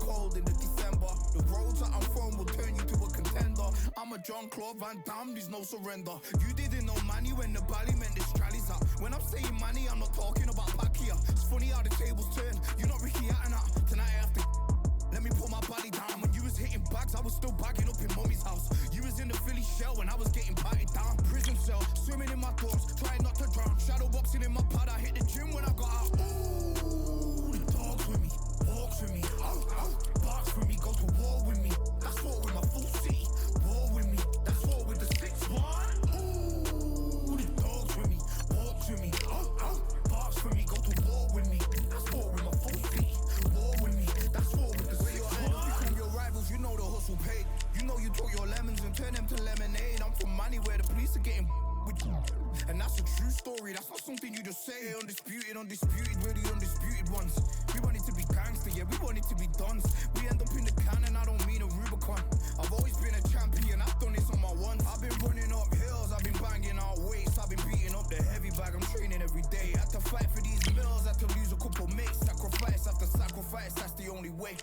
cold in the December. The roads that I'm from will turn you to a contender. I'm a Jean-Claude Van Damme, there's no surrender. You didn't know money when the bally meant this trallies up. When I'm saying money, I'm not talking about Pacquiao. It's funny how the tables turn. You're not Ricky Hatton. Tonight I have to let me put my body down. When you was hitting bags, I was still bagging up in mommy's house. You was in the Philly shell when I was getting patted down. Prison cell, swimming in my thoughts, trying not to drown. Shadow boxing in my pad, I hit the gym when I got out. Ooh, the dogs with me, walks with me, barks with me, go to war with me. That's war with my full city. War with me, that's war with the 6-1. Ooh, the dogs with me, walks with me, barks with me, go to war with me. That's war with my full city. War with me, that's war with the 6-1. Become your rivals, you know the hustle paid. You know you took your lemons and turn them to lemonade. I'm from money where the police are getting with you. And that's a true story, that's not something you just say. Undisputed, we're the undisputed ones. We want it to be gangster, yeah, we want it to be dons. We end up in the can and I don't mean a Rubicon. I've always been a champion, I've done this on my ones. I've been running up hills, I've been banging out weights. I've been beating up the heavy bag, I'm training every day. Had to fight for these mills, had to lose a couple mates. Sacrifice after sacrifice, that's the only way.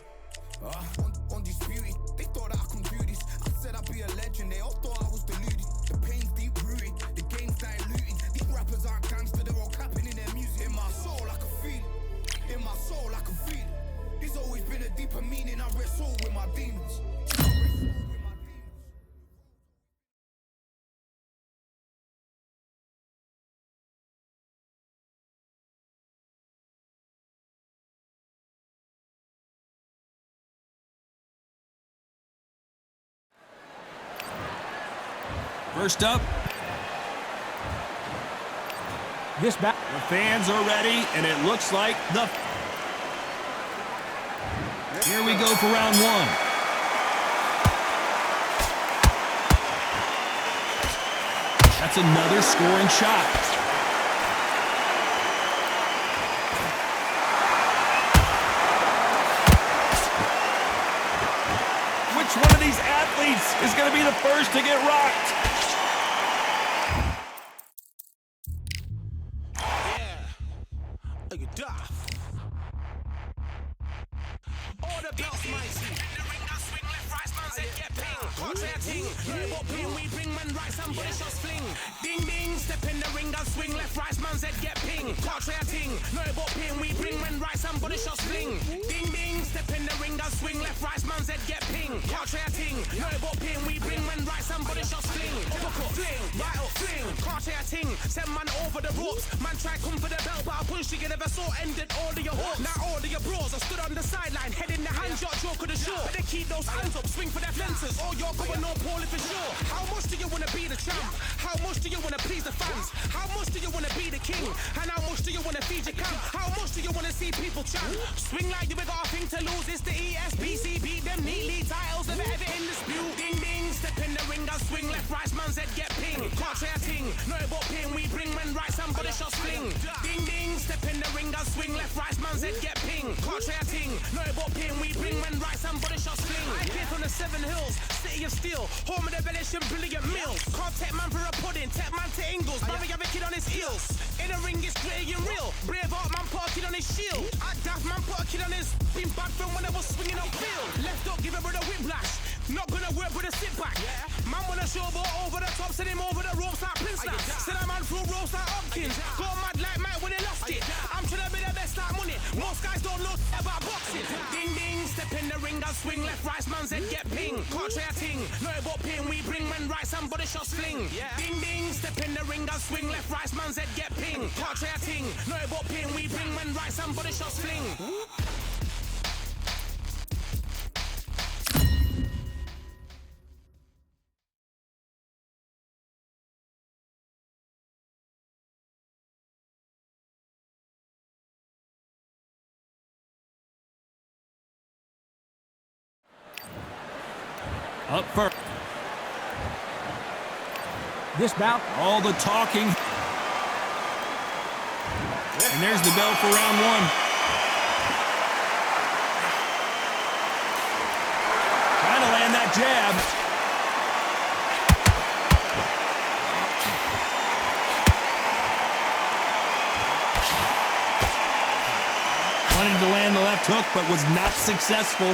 Undisputed, they thought that I couldn't do this. I said I'd be a legend, they all thought I was deluded. The pain's deep rooted, the game's diluted. These rappers aren't gangster, they're all capping in their music. In my soul I can feel it, in my soul I can feel it. There's always been a deeper meaning, I wrestle with my demons. First up, the fans are ready, and it looks like here we go for round one. That's another scoring shot. Which one of these athletes is going to be the first to get rocked? Ding ding, step in the ring and swing left, right, man's head get ping. Can't try a ting, no about pin, we bring when right, somebody shots fling. Ding ding, step in the ring and swing left, right, man's head get ping. Can't try a ting, no about pin, we bring when right, somebody shots fling. Uppercut, fling, right up, fling. Can't try a ting, send man over the ropes. Man try come for the belt, but I punch you never saw ended all of your hopes. Now all of your bros are stood on the sideline, head in the hands, your joke of the show. They keep those hands up, swing for their fences. Oh, you're going no poorly for sure. How much do you wanna be the champ? How much do you wanna please the fans? How much do you wanna be the king? And how much do you wanna feed your camp? How much do you wanna see people chant? Swing like you got a thing to lose. It's the ESBC, beat them neatly. Titles never ever in dispute. Ding ding, step in the ring and swing left, right, man's head get ping. Can't try a ting, no about pin. We bring when right, somebody shots fling. Ding ding, step in the ring and swing left, right, man's head get ping. Can't try a ting, no about pin. We bring when right, somebody shots fling. I came from the 7 Hills, city of steel, home of the village and brilliant mills. Can't take man for a pudding, take man to Ingles. Brother have a kid on his heels. In the ring it's gritty and real. Braveheart man put a kid on his shield. Act daft man put a kid on his. Been bad from when I was swinging on field. Left up, give a brother whiplash. Not gonna work with a sit back. Man wanna show but over the top, send him over the ropes like Prince Nat. Send a man through ropes like Hopkins. Go mad like Mike when he lost it. I'm trying to be the best like money. Most guys don't know about boxing. Ding ding, step in the ring and swing left, right, man's head get ping. Can't try a ting, no about pin. We bring when right, somebody shots fling. Ding ding, step in the ring and swing left, right, man's head get ping. Can't try a ting, no about pin. We bring when right, somebody shots fling. Up first. This bout, All the talking. And there's the bell for round one. Trying to land that jab. Wanted to land the left Brock took but was not successful.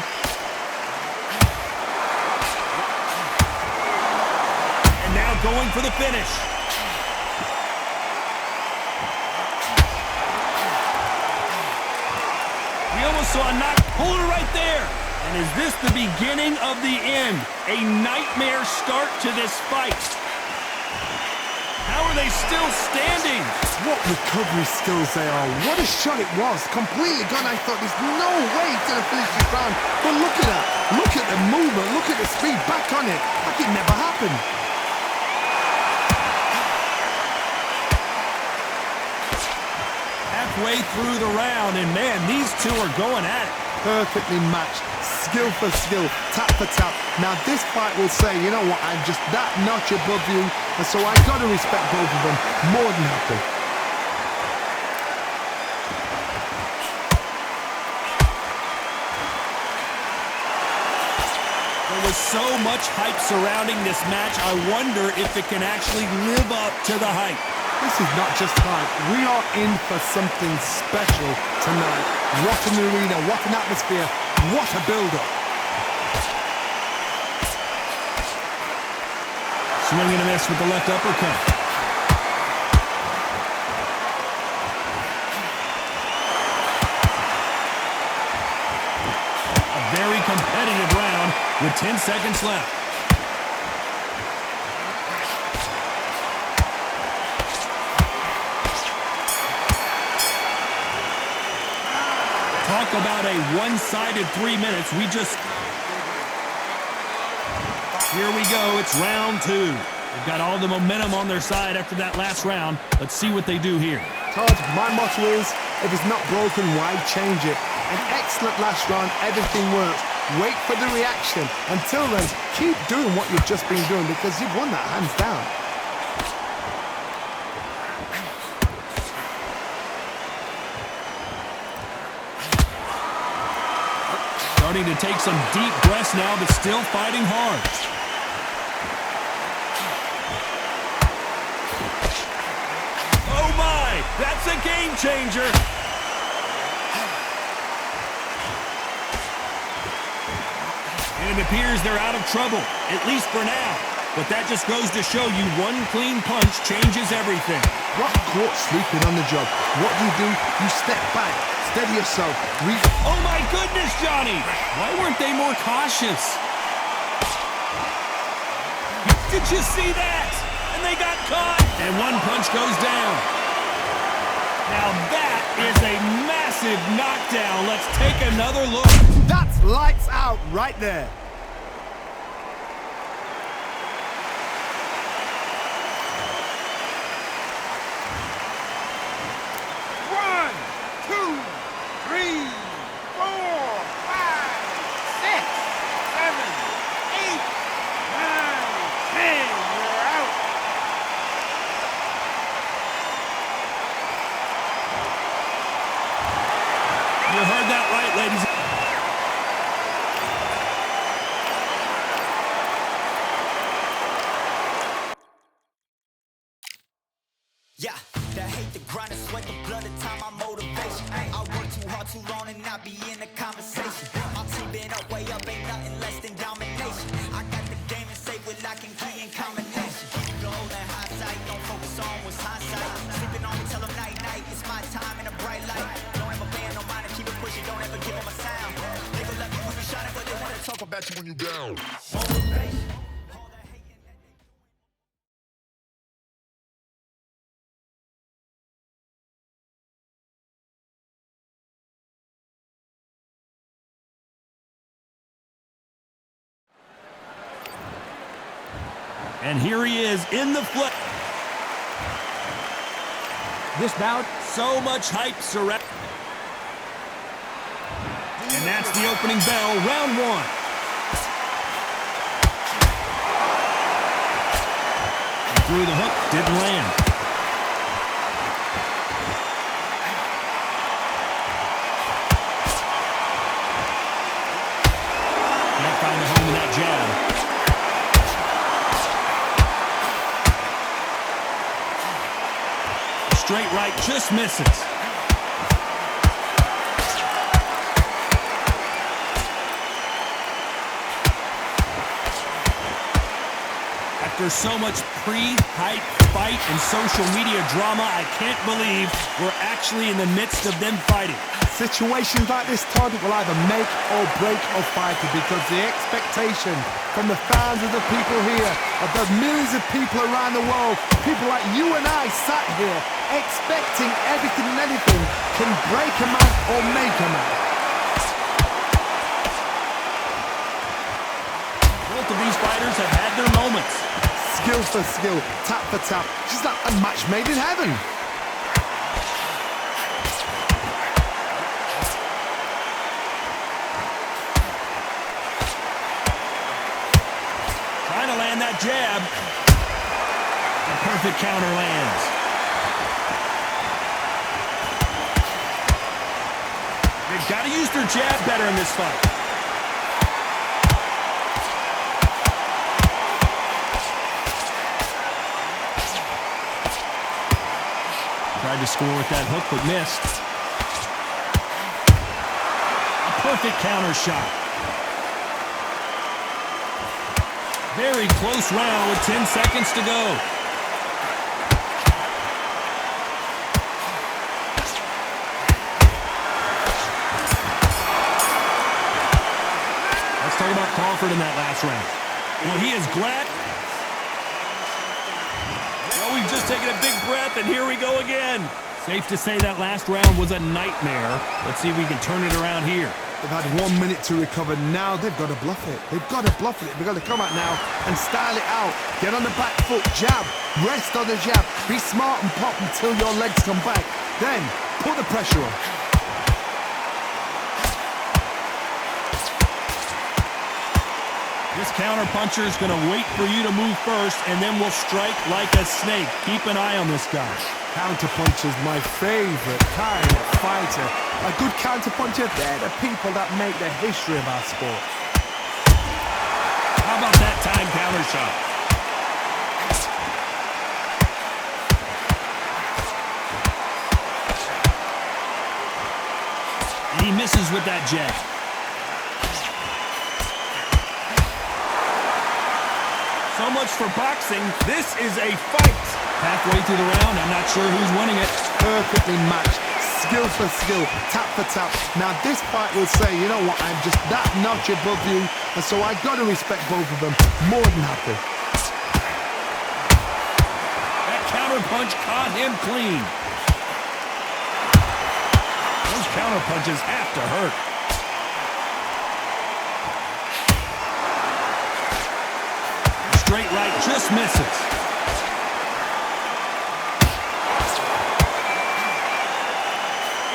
And now going for the finish. We almost saw a knock. Hold her right there. And is this the beginning of the end? A nightmare start to this fight. How are they still standing? What recovery skills they are. What a shot it was. Completely gone. I thought there's no way he's going to finish this round. But look at that. Look at the movement. Look at the speed. Back on it. Like it never happened. Halfway through the round, and man, these two are going at it. Perfectly matched. Skill for skill. Tap for tap. Now this fight will say, you know what, I'm just that notch above you. And so I got to respect both of them. More than happy. There was so much hype surrounding this match, I wonder if it can actually live up to the hype. This is not just hype. We are in for something special tonight. What an arena, what an atmosphere, what a build-up. Swing and a miss with the left uppercut. A very competitive round with 10 seconds left. Talk about a one-sided 3 minutes. Here we go. It's round two. They've got all the momentum on their side after that last round. Let's see what they do here. Todd, my motto is, if it's not broken, why change it? An excellent last round. Everything works. Wait for the reaction. Until then, keep doing what you've just been doing because you've won that hands down. Starting to take some deep breaths now, but still fighting hard. Oh my, that's a game changer. And it appears they're out of trouble, at least for now. But that just goes to show you one clean punch changes everything. Rock caught sleeping on the job. What do? You step back. Steady yourself. Oh my goodness, Johnny! Why weren't they more cautious? Did you see that? And they got caught. And one punch goes down. Now that is a massive knockdown. Let's take another look. That's lights out right there. You heard that right, ladies. Yeah, the hate, the grind, the sweat, the blood, the time, my motivation. I work too hard, too long, and not be in the conversation. My team been up, way up, ain't nothing less than domination. I got the game and safe with lock and key and combination. Go that high sight, don't focus on what's hindsight. Sleeping on me, tell them night, night, it's my time in a bright light. Don't ever ban no mind and keep it pushing, don't ever give them a sound. They gon' let me when you shine it, but they wanna talk about you when you down. Motivation. And here he is in the flesh. This bout, so much hype surrounding. And that's the opening bell, round one. Through the hook, didn't land. Can't find the home in that jab. Straight right, just misses. After so much pre-hype fight and social media drama, I can't believe we're actually in the midst of them fighting. Situations like this, Todd, will either make or break a fighter because the expectation from the fans of the people here, of the millions of people around the world, people like you and I sat here expecting everything and anything can break a man or make a man. Both of these fighters have had their moments. Skill for skill, tap for tap, just like a match made in heaven. Trying to land that jab. The perfect counter lands. They've got to use their jab better in this fight. Tried to score with that hook, but missed. A perfect counter shot. Very close round with 10 seconds to go. Let's talk about Crawford in that last round. Well, he is glad. Well, we've just taken a big breath, and here we go again. Safe to say that last round was a nightmare. Let's see if we can turn it around here. They've had 1 minute to recover. Now they've got to bluff it. They've got to bluff it. They've got to come out now and style it out. Get on the back foot, jab, rest on the jab. Be smart and pop until your legs come back. Then put the pressure on. This counter-puncher is going to wait for you to move first, and then will strike like a snake. Keep an eye on this guy. Counter-puncher's my favorite kind of fighter. A good counter-puncher, they're the people that make the history of our sport. How about that time counter shot? And he misses with that jab. So much for boxing. This is a fight. Halfway through the round, I'm not sure who's winning it. Perfectly matched. Skill for skill, tap for tap. Now this fight will say, you know what, I'm just that notch above you, and so I got to respect both of them. More than happy. That counter punch caught him clean. Those counter punches have to hurt. Straight right just misses.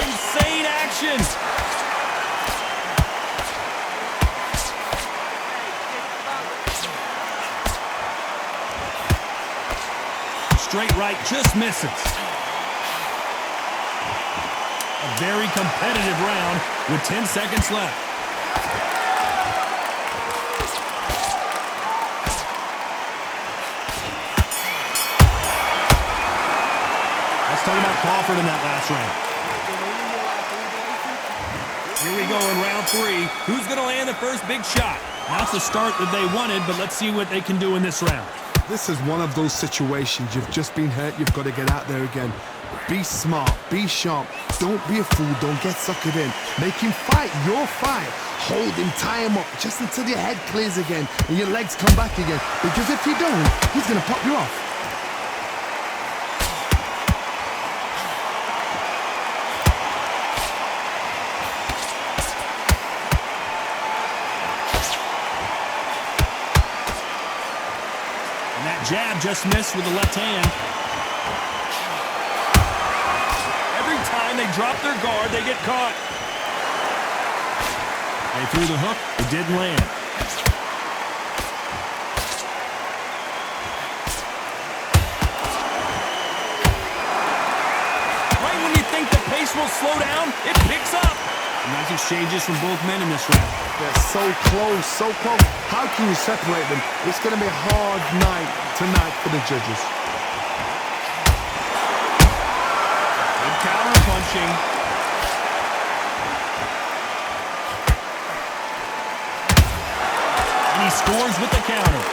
Insane action. Straight right just misses. A very competitive round with 10 seconds left. Let's talk about Crawford in that last round. Here we go in round 3. Who's going to land the first big shot? Not the start that they wanted, but let's see what they can do in this round. This is one of those situations. You've just been hurt. You've got to get out there again. Be smart. Be sharp. Don't be a fool. Don't get suckered in. Make him fight your fight. Hold him. Tie him up just until your head clears again and your legs come back again. Because if you don't, he's going to pop you off. Jab just missed with the left hand. Every time they drop their guard, they get caught. They threw the hook. It didn't land. Right when you think the pace will slow down, it picks up. Nice exchanges from both men in this round. They're so close, so close. How can you separate them? It's going to be a hard night tonight for the judges. Good counter punching. And he scores with the counter.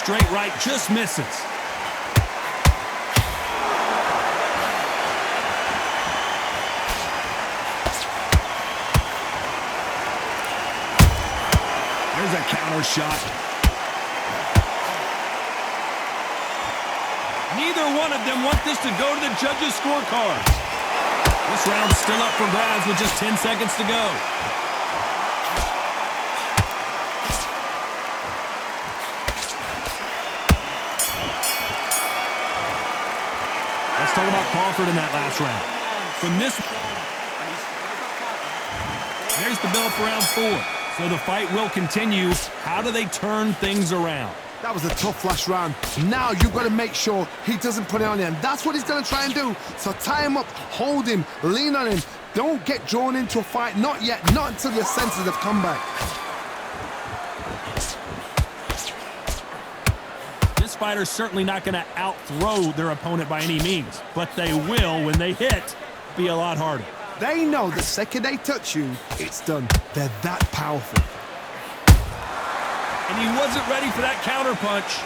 straight right, just misses. There's a counter shot. Neither one of them want this to go to the judges' scorecards. This round's still up for grabs with just 10 seconds to go. Let's talk about Crawford in that last round. From this, there's the bell for round 4. So the fight will continue. How do they turn things around? That was a tough last round. Now you've got to make sure he doesn't put it on you, and that's what he's going to try and do. So tie him up, hold him, lean on him. Don't get drawn into a fight. Not yet. Not until your senses have come back. This fighter's certainly not going to out-throw their opponent by any means, but they will, when they hit, be a lot harder. They know the second they touch you, it's done. They're that powerful. And he wasn't ready for that counter punch.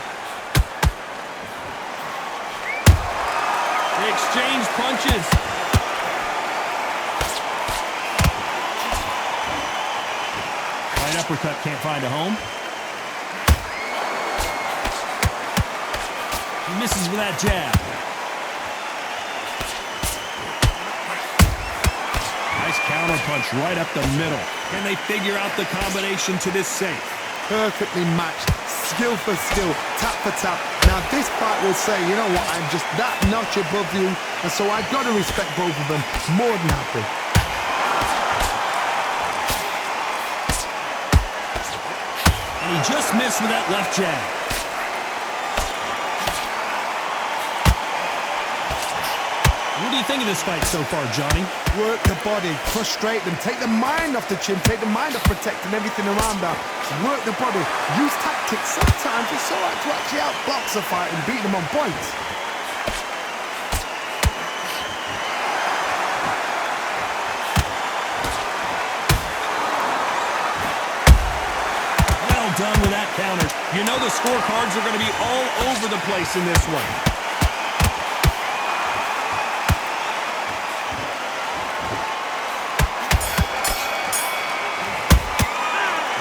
They exchanged punches. Right uppercut can't find a home. He misses with that jab. Nice counter punch right up the middle. Can they figure out the combination to this safe? Perfectly matched, skill for skill, tap for tap. Now this fight will say, you know what, I'm just that notch above you, and so I've got to respect both of them. More than happy. And he just missed with that left jab. What do you think of this fight so far, Johnny? Work the body, frustrate them, take the mind off the chin, take the mind off protecting everything around that. Work the body, use tactics. Sometimes it's all right to actually outbox a fight and beat them on points. Well done with that counter. You know the scorecards are going to be all over the place in this one.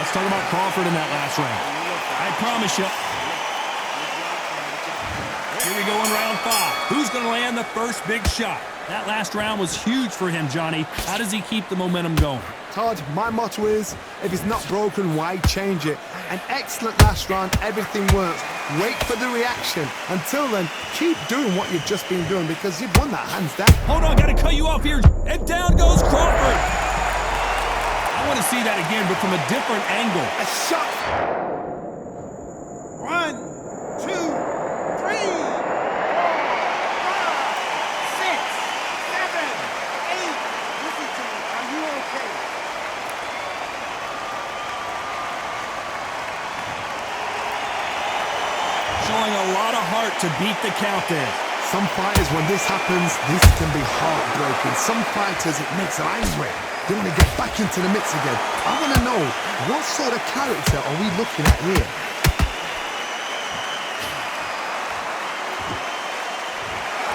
Let's talk about Crawford in that last round. I promise you. Here we go in round 5. Who's going to land the first big shot? That last round was huge for him, Johnny. How does he keep the momentum going? Todd, my motto is, if it's not broken, why change it? An excellent last round, everything works. Wait for the reaction. Until then, keep doing what you've just been doing because you've won that hands down. Hold on, got to cut you off here. And down goes Crawford. I want to see that again, but from a different angle. A shot. 1, 2, 3, 4, 5, 6, 7, 8. Listen to me. Are you okay? Showing a lot of heart to beat the count there. Some fighters, when this happens, this can be heartbreaking. Some fighters, it makes them angry. They want to get back into the mix again. I want to know, what sort of character are we looking at here?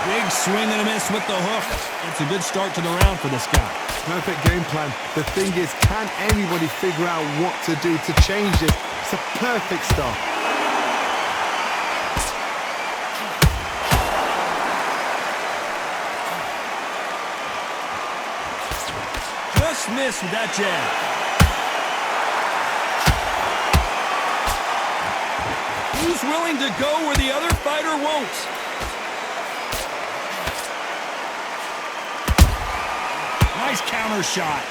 Big swing and a miss with the hook. It's a good start to the round for this guy. Perfect game plan. The thing is, can anybody figure out what to do to change this? It's a perfect start. Just missed with that jab. Who's willing to go where the other fighter won't? Nice counter shot.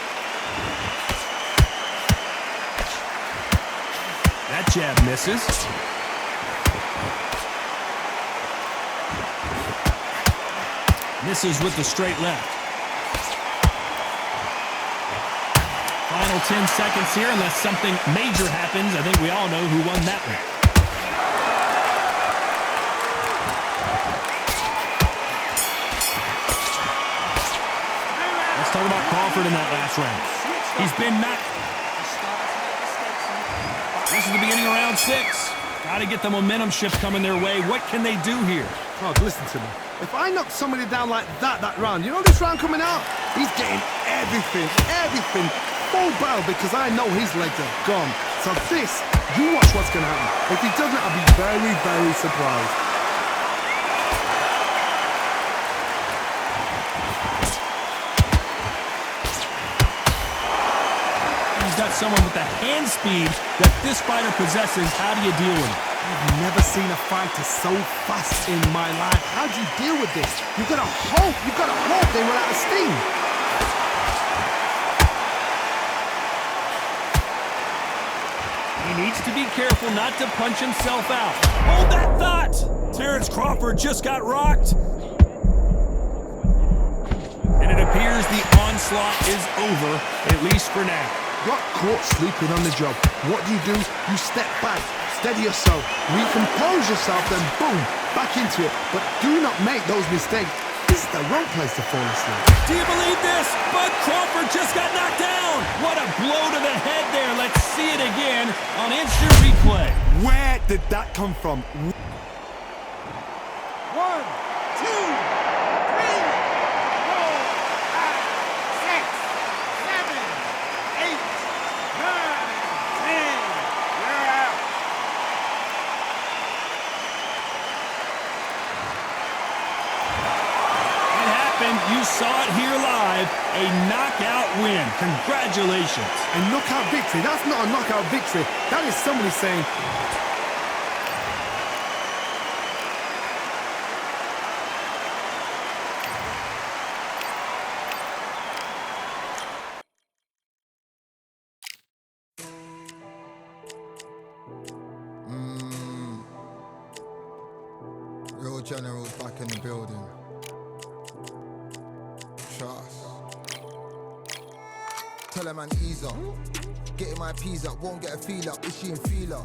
That jab misses. Misses with the straight left. Final 10 seconds here, unless something major happens. I think we all know who won that one. Let's talk about Crawford in that last round. He's been knocked. This is the beginning of round 6. Got to get the momentum shift coming their way. What can they do here? Oh, listen to me. If I knock somebody down like that round, you know this round coming out? He's getting everything, full barrel, because I know his legs are gone. So this, you watch what's going to happen. If he doesn't, I'll be very, very surprised. He's got someone with the hand speed that this fighter possesses. How do you deal with it? I've never seen a fighter so fast in my life. How do you deal with this? You've got to hope they run out of steam. He needs to be careful not to punch himself out. Hold that thought! Terrence Crawford just got rocked. And it appears the onslaught is over, at least for now. Got caught sleeping on the job. What do? You step back, steady yourself, recompose yourself, then boom, back into it. But do not make those mistakes. This is the wrong place to fall asleep. Do you believe this? Bud Crawford just got knocked down. What a blow to the head there. Let's see it again on instant replay. Where did that come from? 1, 2, 3, 4, 5, 6, 7, 8, 9, 10. You're out. It happened. You saw it here live. A knockout win. Congratulations. A knockout victory. That's not a knockout victory. That is somebody saying, Real generals back in the building. Trust. Tell a man ease up. Getting my peas up, won't get a feel up. Is she in feeler?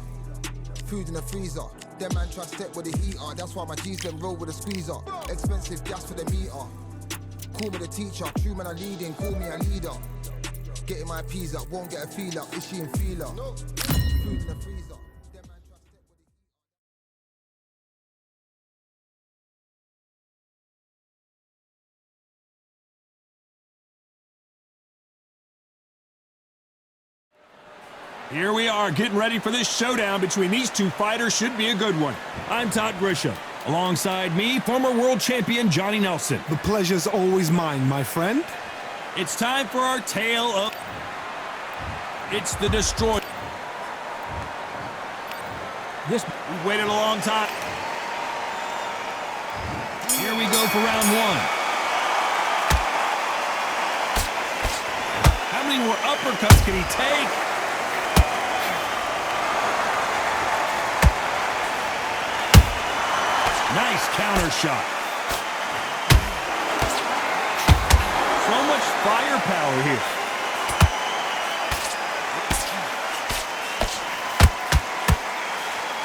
Food in the freezer. Them man try to step with the heater. That's why my G's them roll with a squeezer. Expensive gas for the meter. Call me the teacher. True man I leading, call me a leader. Getting my peas up, won't get a feel up. Is she in feeler? Food in the freezer. Here we are getting ready for this showdown between these two fighters. Should be a good one. I'm Todd Grisham. Alongside me, former world champion Johnny Nelson. the pleasure's always mine, my friend. It's time for our tale of... It's the Destroyer. We've waited a long time. Here we go for round one. How many more uppercuts can he take? Nice counter shot. So much firepower here.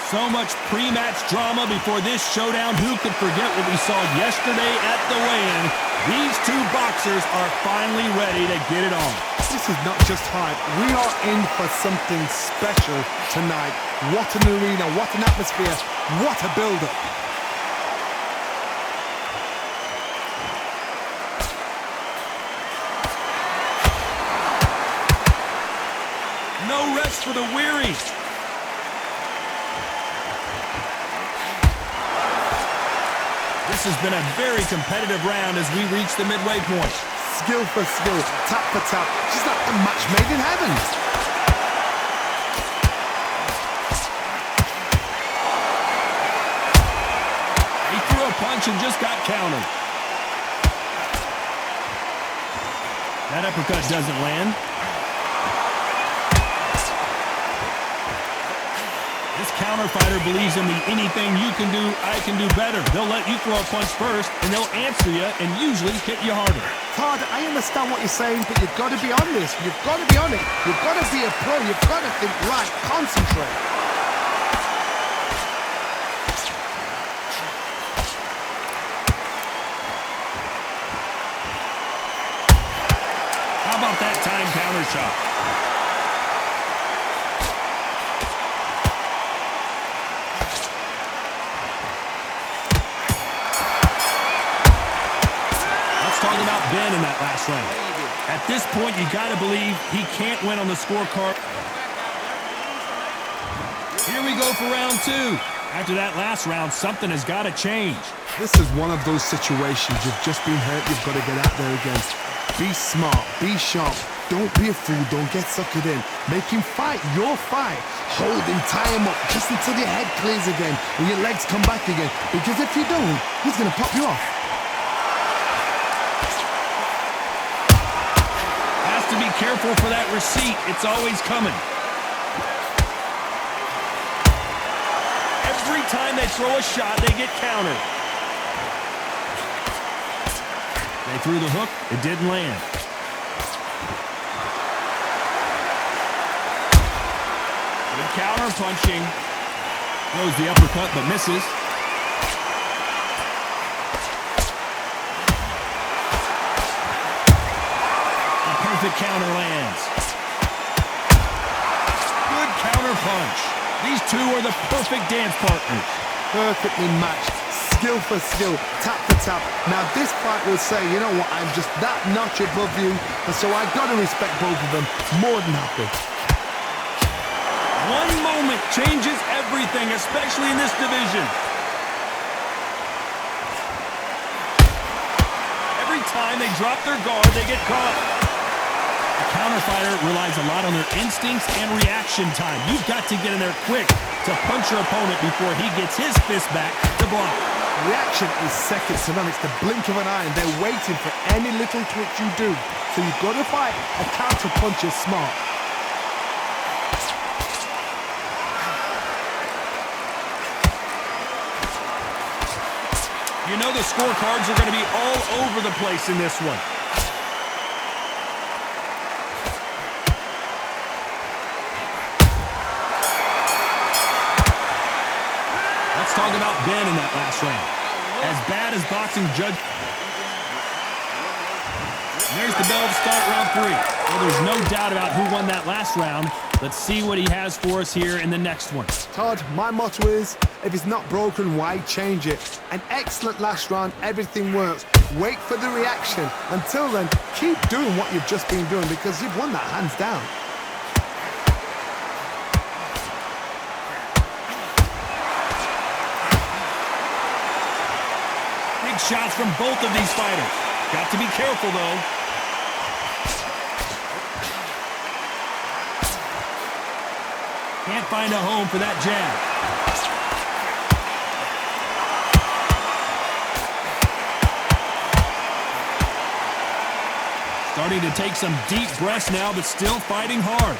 So much pre-match drama before this showdown. Who could forget what we saw yesterday at the weigh-in? These two boxers are finally ready to get it on. This is not just hype. We are in for something special tonight. What an arena, what an atmosphere, what a build-up. No rest for the weary. This has been a very competitive round as we reach the midway point. Skill for skill, tap for tap, just like a match made in heaven. He threw a punch and just got countered. That uppercut doesn't land. This counter fighter believes in the anything you can do, I can do better. They'll let you throw a punch first, and they'll answer you and usually hit you harder. Todd, I understand what you're saying, but you've got to be on this. You've got to be on it. You've got to be a pro. You've got to think right. Concentrate. How about that time counter shot? Let's talk about Ben in that last round. At this point, you got to believe he can't win on the scorecard. Here we go for round two. After that last round, something has got to change. This is one of those situations you've just been hurt, you've got to get out there again. Be smart, be sharp. Don't be a fool, don't get suckered in. Make him fight your fight. Hold him, tie him up, just until your head clears again and your legs come back again. Because if you don't, he's going to pop you off. Has to be careful for that receipt. It's always coming. Every time they throw a shot, they get countered. They threw the hook. It didn't land. Good counter punching. Throws the uppercut but misses. The perfect counter lands. Good counter punch. These two are the perfect dance partners. Perfectly matched. Skill for skill, tap for tap. Now this fight will say, you know what, I'm just that notch above you, and so I got to respect both of them more than happy. One moment changes everything, especially in this division. Every time they drop their guard, they get caught. A counter fighter relies a lot on their instincts and reaction time. You've got to get in there quick to punch your opponent before he gets his fist back to block. Reaction is second to none. It's the blink of an eye, and they're waiting for any little twitch you do. So you've got to fight a counter puncher smart. You know the scorecards are going to be all over the place in this one. Let's talk about Ben in that last round. As bad as boxing judge... There's the bell to start round three. Well, there's no doubt about who won that last round. Let's see what he has for us here in the next one. Todd, my motto is, if it's not broken, why change it? An excellent last round, everything works. Wait for the reaction. Until then, keep doing what you've just been doing because you've won that hands down. Big shots from both of these fighters. Got to be careful, though. Can't find a home for that jab. Starting to take some deep breaths now, but still fighting hard.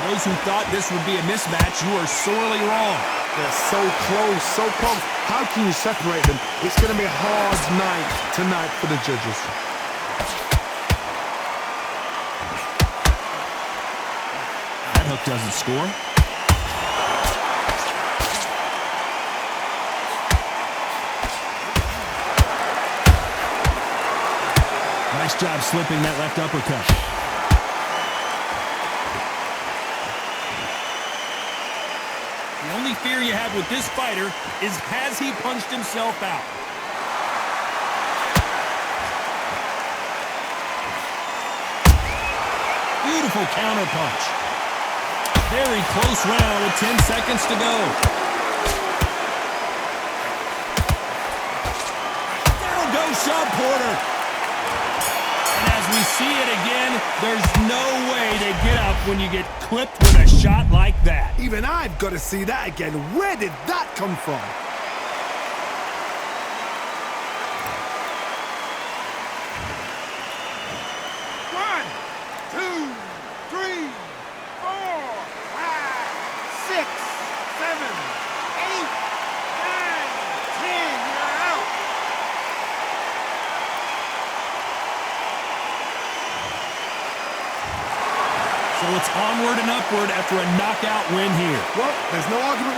Those who thought this would be a mismatch, you are sorely wrong. They're so close, so close. How can you separate them? It's going to be a hard night tonight for the judges. That hook doesn't score. Nice job slipping that left uppercut. The only fear you have with this fighter is, has he punched himself out? Beautiful counter punch. Very close round with 10 seconds to go. Down goes Shawn Porter. And as we see it again, there's no way to get up when you get clipped with a shot like that. Even I've got to see that again. Where did that come from? One, two, three, 4, 5, 6, 7, 8, 9, 10. You're out. So it's onward and upward after a knockout win here. Well, there's no argument.